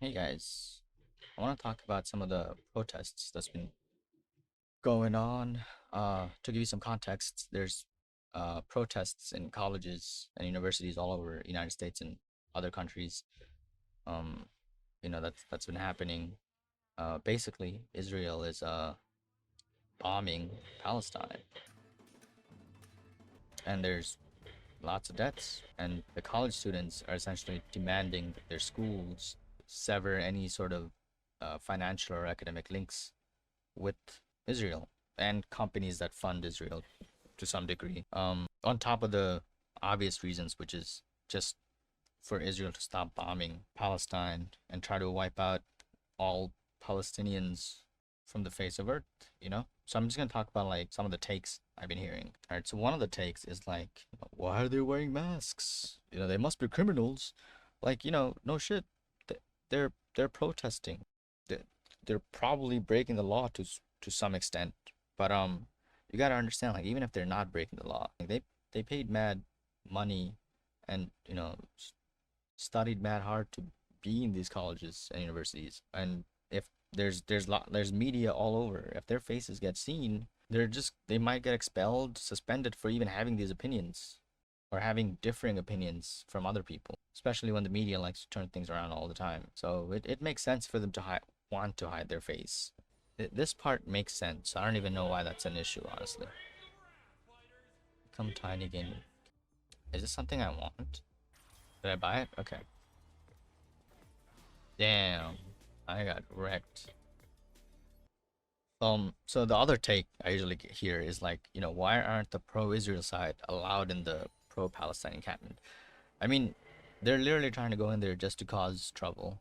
Hey guys, I want to talk about some of the protests that's been going on. To give you some context, there's protests in colleges and universities all over the United States and other countries. Um, that's been happening. Basically, Israel is bombing Palestine, and there's lots of deaths, and the college students are essentially demanding that their schools sever any sort of financial or academic links with Israel and companies that fund Israel to some degree. On top of the obvious reasons, which is just for Israel to stop bombing Palestine and try to wipe out all Palestinians from the face of earth. So I'm just gonna talk about like some of the takes I've been hearing. All right, so one of the takes is like, why are they wearing masks? They must be criminals. Like, no shit. They're protesting. They're, they're probably breaking the law to some extent. But you gotta understand, like, even if they're not breaking the law, like they paid mad money and studied mad hard to be in these colleges and universities. And if there's media all over, if their faces get seen, they might get expelled, suspended for even having these opinions or having differing opinions from other people, especially when the media likes to turn things around all the time. So it makes sense for them to want to hide their face. This part makes sense. I don't even know why that's an issue, honestly. Become tiny gaming. Is this something I want? Did I buy it? Okay. Damn. I got wrecked. So the other take I usually get here is like, why aren't the pro-Israel side allowed in the pro-Palestine encampment? I mean, they're literally trying to go in there just to cause trouble.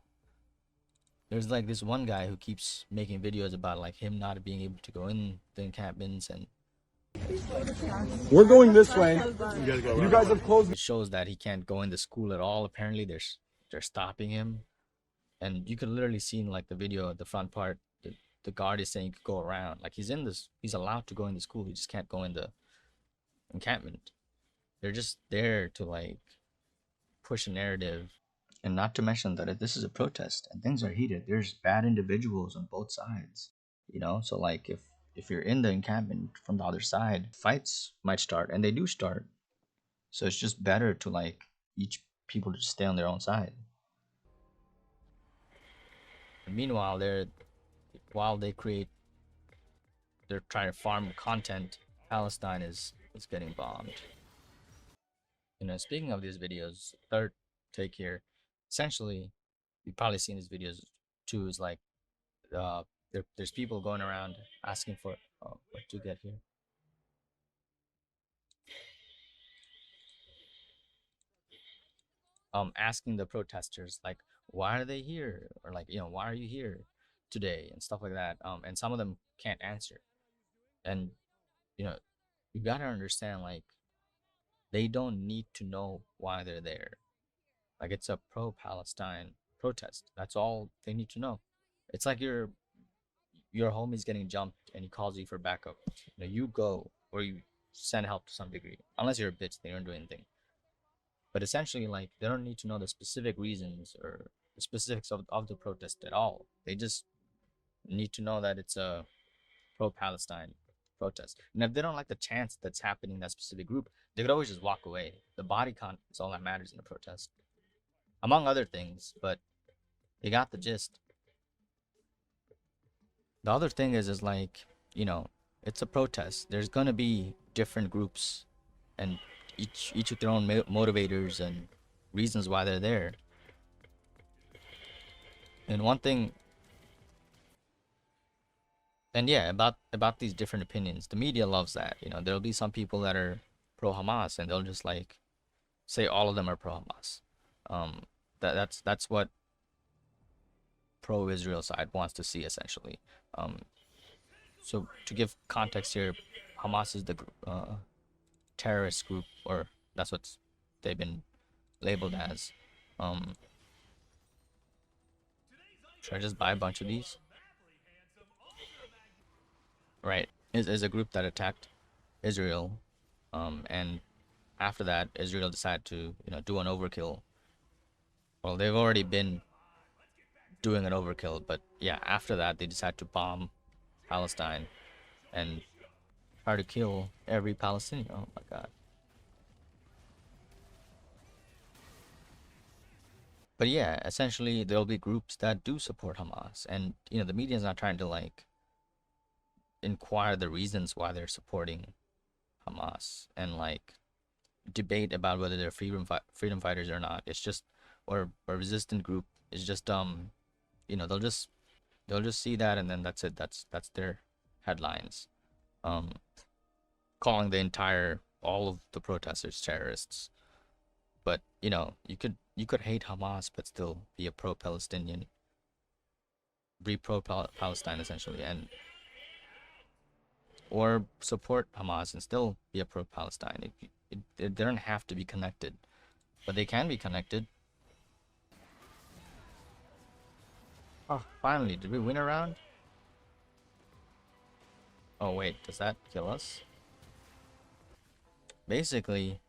There's like this one guy who keeps making videos about like him not being able to go in the encampments, and We're going this way. You guys have closed. it shows that he can't go in the school at all. Apparently, they're stopping him, and you could literally see in like the video at the front part, the guard is saying go around. Like he's allowed to go in the school. He just can't go in the encampment. They're just there to like push a narrative, and not to mention that if this is a protest and things are heated, there's bad individuals on both sides. So like if you're in the encampment from the other side, fights might start, and they do start. So it's just better to like each people to stay on their own side. And meanwhile, while they're trying to farm content, Palestine is getting bombed. Speaking of these videos, third take here, essentially, you've probably seen these videos too. Is like there's people going around asking for what to get here. Asking the protesters like, why are they here, or like, why are you here today, and stuff like that. And some of them can't answer, and you know you gotta understand, like, they don't need to know why they're there. Like, it's a pro-Palestine protest. That's all they need to know. It's like your homie's getting jumped and he calls you for backup. You go, or you send help to some degree. Unless you're a bitch, they don't do anything. But essentially, like, they don't need to know the specific reasons or the specifics of the protest at all. They just need to know that it's a pro-Palestine protest. And if they don't like the chants that's happening in that specific group, they could always just walk away. The body count is all that matters in a protest, among other things. But they got the gist. The other thing is like, it's a protest. There's gonna be different groups, and each with their own motivators and reasons why they're there. And one thing, and yeah, about these different opinions, the media loves that. There'll be some people that are pro Hamas, and they'll just like say all of them are pro Hamas. Um, that's what pro Israel side wants to see, essentially. Um, so to give context here, Hamas is the terrorist group, or that's what they've been labeled as. Um, should I just buy a bunch of these? Right, is a group that attacked Israel, and after that, Israel decided to do an overkill Well, they've already been doing an overkill, but yeah, after that they decide to bomb Palestine and try to kill every Palestinian. Oh my god. But yeah, essentially there'll be groups that do support Hamas, and the media is not trying to like inquire the reasons why they're supporting Hamas and like debate about whether they're freedom fighters or not. It's just or a resistant group is just they'll just see that, and then that's it. That's their headlines. Um, Calling the entire all of the protesters terrorists. But you could hate Hamas but still be a pro-Palestinian, be pro-Palestine essentially, and or support Hamas and still be a pro-Palestine. They don't have to be connected, but they can be connected. Oh, finally, did we win a round? Oh wait, does that kill us? Basically,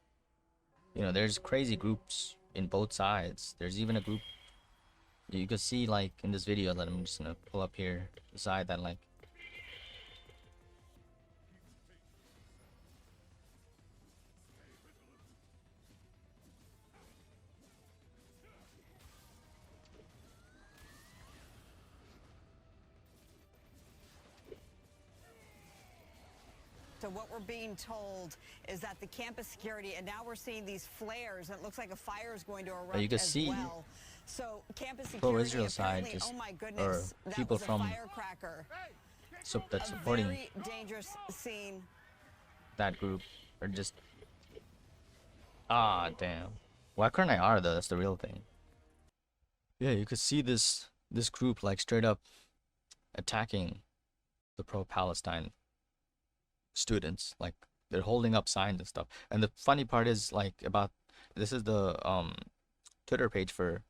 there's crazy groups in both sides. There's even a group you could see like in this video that I'm just gonna pull up here, the side that like So what we're being told is that the campus security, and now we're seeing these flares, and it looks like a fire is going to erupt you can as see well. So campus security, pro-Israel side just oh my or goodness, that people was a from firecracker. that's supporting Very dangerous scene. that group are just damn. Why couldn't I R though? That's the real thing. Yeah, you could see this group like straight up attacking the pro-Palestine students. Like they're holding up signs and stuff. And the funny part is like about this is the Twitter page for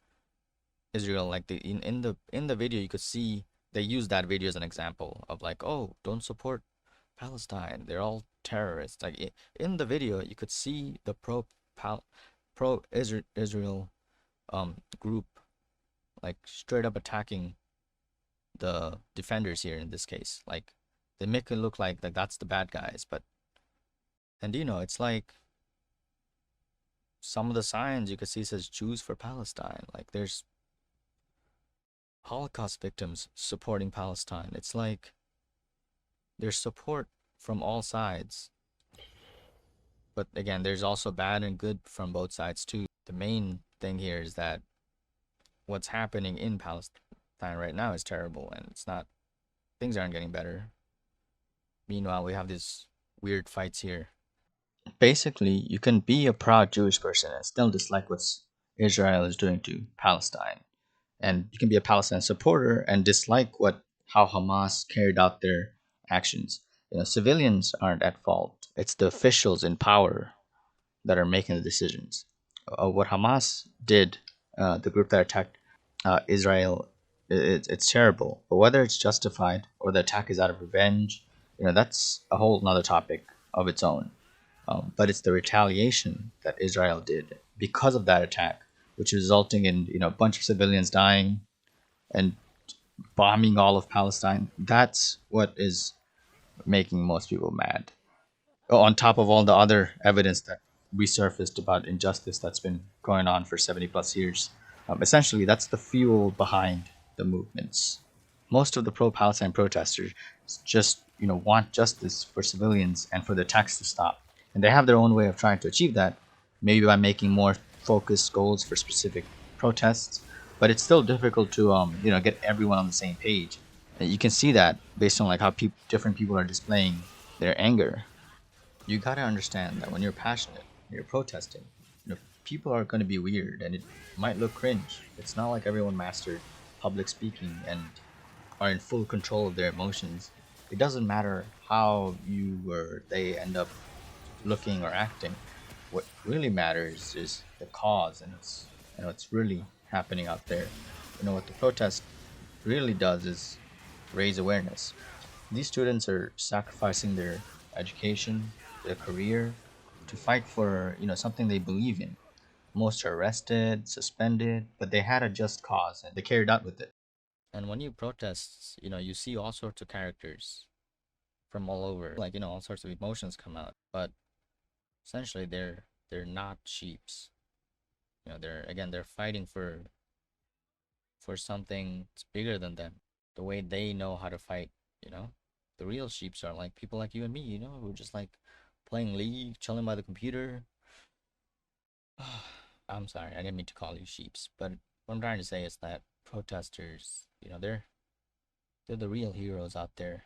Israel. Like in the video you could see they use that video as an example of like, oh, don't support Palestine. They're all terrorists. Like in the video you could see the pro Israel group like straight up attacking the defenders here in this case. Like they make it look like that's the bad guys, but and it's like some of the signs you could see says Jews for Palestine. Like there's Holocaust victims supporting Palestine. It's like there's support from all sides. But again, there's also bad and good from both sides too. The main thing here is that what's happening in Palestine right now is terrible, and things aren't getting better. Meanwhile, we have these weird fights here. Basically, you can be a proud Jewish person and still dislike what Israel is doing to Palestine. And you can be a Palestine supporter and dislike how Hamas carried out their actions. Civilians aren't at fault. It's the officials in power that are making the decisions. What Hamas did, the group that attacked Israel, it's terrible. But whether it's justified or the attack is out of revenge, that's a whole nother topic of its own. But it's the retaliation that Israel did because of that attack, which is resulting in a bunch of civilians dying and bombing all of Palestine. That's what is making most people mad. On top of all the other evidence that resurfaced about injustice that's been going on for 70 plus years. Essentially, that's the fuel behind the movements. Most of the pro-Palestine protesters just want justice for civilians and for the attacks to stop. And they have their own way of trying to achieve that, maybe by making more focused goals for specific protests. But it's still difficult to get everyone on the same page. And you can see that based on like how different people are displaying their anger. You gotta understand that when you're passionate, you're protesting, people are gonna be weird and it might look cringe. It's not like everyone mastered public speaking and are in full control of their emotions. It doesn't matter how you or they end up looking or acting. What really matters is the cause and what's really happening out there. What the protest really does is raise awareness. These students are sacrificing their education, their career, to fight for something they believe in, Most are arrested, suspended, but they had a just cause and they carried out with it. And when you protest, you see all sorts of characters from all over. Like, all sorts of emotions come out. But essentially they're not sheeps. They're fighting for something that's bigger than them. The way they know how to fight, you know? The real sheeps are like people like you and me, who are just like playing League, chilling by the computer. I'm sorry, I didn't mean to call you sheeps, but what I'm trying to say is that protesters, they're the real heroes out there